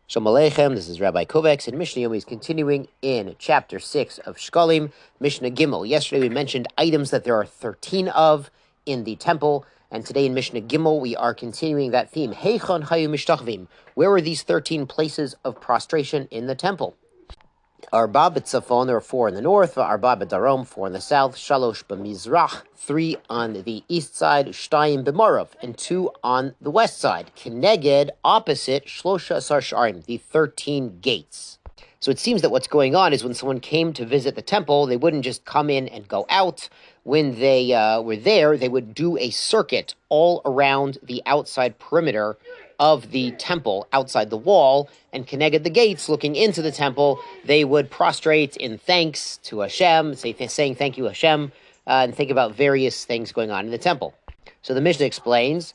Shalom Aleichem, this is Rabbi Kovacs, and Mishnah Yomi is continuing in chapter 6 of Shekalim, Mishnah Gimel. Yesterday we mentioned items that there are 13 of in the temple, and today in Mishnah Gimel we are continuing that theme. Heichon hayu mishtachvim. Where were these 13 places of prostration in the temple? Arba b'tzafon, there are 4 in the north, Arba b'darom, 4 in the south, Shalosh b'mizrach, 3 on the east side, Shtayim b'marav, and 2 on the west side. Keneged, opposite, Shlosha asar sharim, the 13 gates. So it seems that what's going on is when someone came to visit the temple, they wouldn't just come in and go out. When they were there, they would do a circuit all around the outside perimeter of the temple, outside the wall, and connected the gates looking into the temple. They would prostrate in thanks to Hashem, saying thank you Hashem, and think about various things going on in the temple. So the Mishnah explains,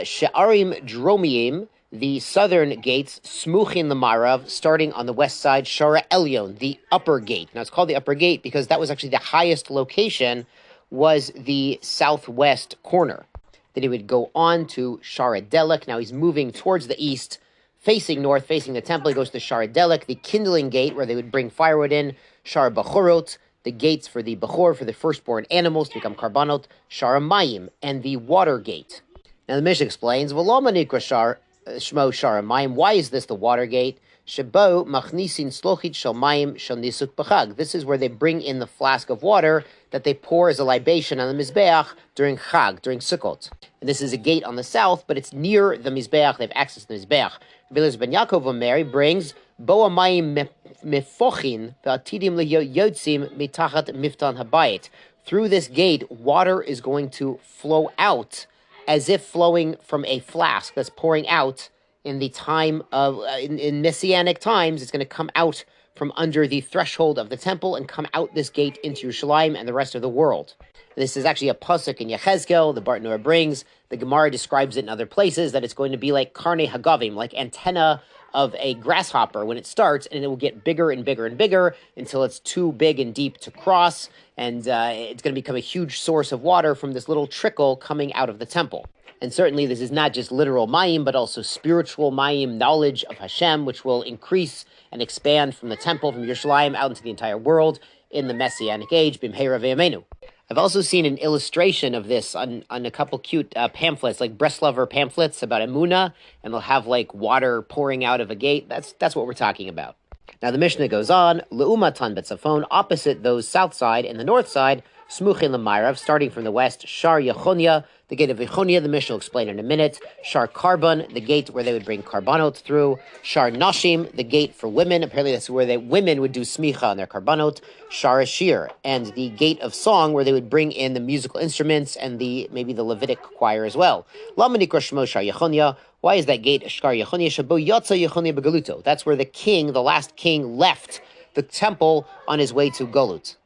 She'arim dromiyim, the southern gates, smuchin l'marav, starting on the west side, Shara Elyon, the upper gate. Now it's called the upper gate because that was actually the highest location, was the southwest corner. Then he would go on to Shara Delek. Now he's moving towards the east, facing north, facing the temple. He goes to Shara Delek, the kindling gate where they would bring firewood in, Shara Bachorot, the gates for the Bachor, for the firstborn animals to become karbanot, Shara Mayim, and the water gate. Now the Mishnah explains, V'lo manikra Shmo Shara Mayim. Why is this the water gate? Shebo machnisin slochit shel mayim shel nisuk b'chag. This is where they bring in the flask of water that they pour as a libation on the mizbeach during Chag, during Sukkot. And this is a gate on the south, but it's near the mizbeach. They have access to the mizbeach. Rabbi ben Yaakov Omer brings bo mayim mefochin ve'atidim leyotzim mitachat miftan habayit. Through this gate, water is going to flow out as if flowing from a flask that's pouring out in the time of, in Messianic times. It's going to come out from under the threshold of the temple and come out this gate into Yerushalayim and the rest of the world. And this is actually a pasuk in Yechezkel, the Bartanura brings. The Gemara describes it in other places, that it's going to be like karne hagavim, like antenna of a grasshopper when it starts, and it will get bigger and bigger and bigger until it's too big and deep to cross, and it's going to become a huge source of water from this little trickle coming out of the temple. And certainly this is not just literal mayim, but also spiritual mayim, knowledge of Hashem, which will increase and expand from the temple, from Yerushalayim, out into the entire world in the Messianic age, b'mheira v'yameinu. I've also seen an illustration of this on a couple cute pamphlets, like Breslover pamphlets about Emunah, and they'll have like water pouring out of a gate. That's what we're talking about. Now the Mishnah goes on, Le'umatan betzafon, opposite those south side and the north side, Smuchin l'mayrav, starting from the west, Shar Yechonia, the gate of Yechonia, the Mishnah will explain in a minute, Shar Karban, the gate where they would bring karbanot through, Shar Nashim, the gate for women, apparently that's where women would do smicha on their karbanot, Shar Ashir, and the gate of song where they would bring in the musical instruments and maybe the Levitic choir as well. Lama nikra shmo Shar Yechonia. Why is that gate Shar Yechonia? Shabo Yatza Yechonia begaluto. That's where the king, the last king, left the temple on his way to Golut.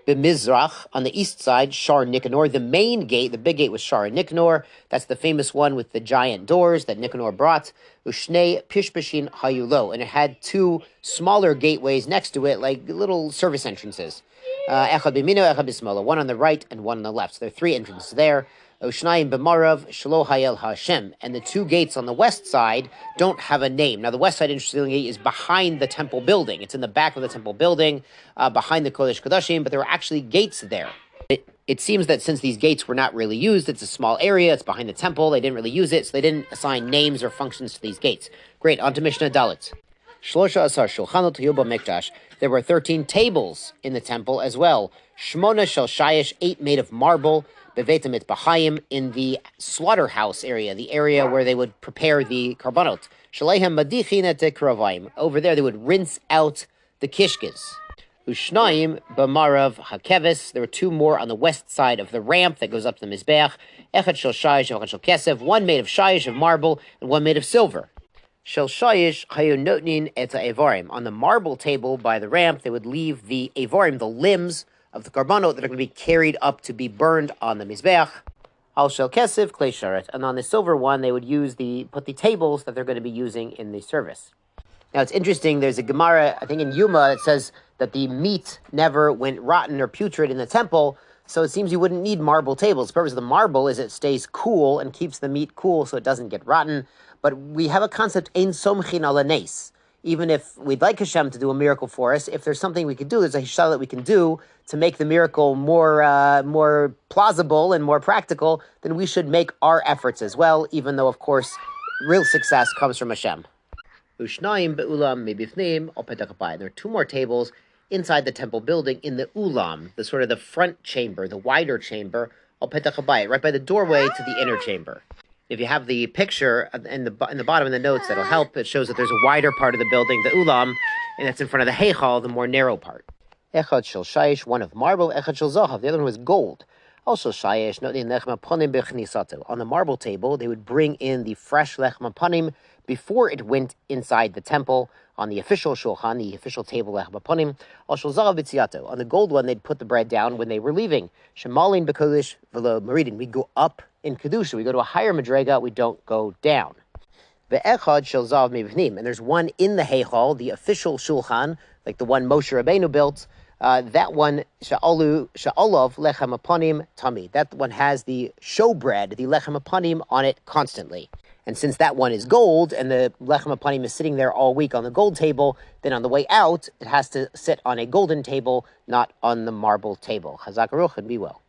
B'mizrach, on the east side, Shar Nicanor, the main gate, the big gate was Shar Nicanor. That's the famous one with the giant doors that Nicanor brought. Ushnei Pishpashin Hayulo, and it had 2 smaller gateways next to it, like little service entrances. Echad b'mino, echad b'smola, one on the right and one on the left. So there are 3 entrances there. Ushnayim b'marav, Shelo Hayel Hashem. And the 2 gates on the west side don't have a name. Now the west side, interestingly, is behind the temple building. It's in the back of the temple building, behind the Kodesh Kodashim, but there were actually gates there. It seems that since these gates were not really used, it's a small area, it's behind the temple, they didn't really use it, so they didn't assign names or functions to these gates. Great, on to Mishnah Dalit. Shlosha asar shulchanot yuba mikdash. There were 13 tables in the temple as well. Shmona shel shayish, 8 made of marble. Bevetamit Bahayim, in the slaughterhouse area, the area where they would prepare the karbanot. Shalehem Madichin et Kravayim. Over there they would rinse out the kishkes. Ushnayim B'marav Hakeves. There were 2 more on the west side of the ramp that goes up to the Mizbeach. Echad shel shayish, echad shel kesev. 1 made of shayish, of marble, and 1 made of silver. Shel shayish hayu notnin et ha'evarim. On the marble table by the ramp, they would leave the evarim, the limbs of the karbanot that are going to be carried up to be burned on the mizbeach. Al shel kesef klei sharet, and on the silver one they would put the tables that they're going to be using in the service. Now it's interesting. There's a Gemara, I think in Yoma, that says that the meat never went rotten or putrid in the temple. So it seems you wouldn't need marble tables. The purpose of the marble is it stays cool and keeps the meat cool so it doesn't get rotten. But we have a concept ein somchin ala nes. even if we'd like Hashem to do a miracle for us, if there's something we could do, there's a hishal that we can do to make the miracle more plausible and more practical, then we should make our efforts as well, even though, of course, real success comes from Hashem. Ushnayim be'ulam mebifneim al petach habayit. There are two more tables inside the temple building in the ulam, the sort of the front chamber, the wider chamber, al petach habayit, right by the doorway to the inner chamber. If you have the picture in the bottom of the notes, that'll help. It shows that there's a wider part of the building, the ulam, and that's in front of the heichal, the more narrow part. Echad shel shayish, one of marble, echad shel zahav, the other one was gold. Also shayish, on the marble table, they would bring in the fresh lechem panim before it went inside the temple. On the official shulchan, the official table lechem panim, also zahav b'tziyato. On the gold one, they'd put the bread down when they were leaving. Shemalin b'kodesh v'lo maridin. We go up in kedusha. We go to a higher madrega. We don't go down. Ve'echad shel zahav mivnim. And there's one in the heichal, the official shulchan, like the one Moshe Rabbeinu built. That one, sha'olav lechem apanim tami. That one has the showbread, the lechem apanim, on it constantly. And since that one is gold, and the lechem apanim is sitting there all week on the gold table, then on the way out, it has to sit on a golden table, not on the marble table. Chazak Aruch, and be well.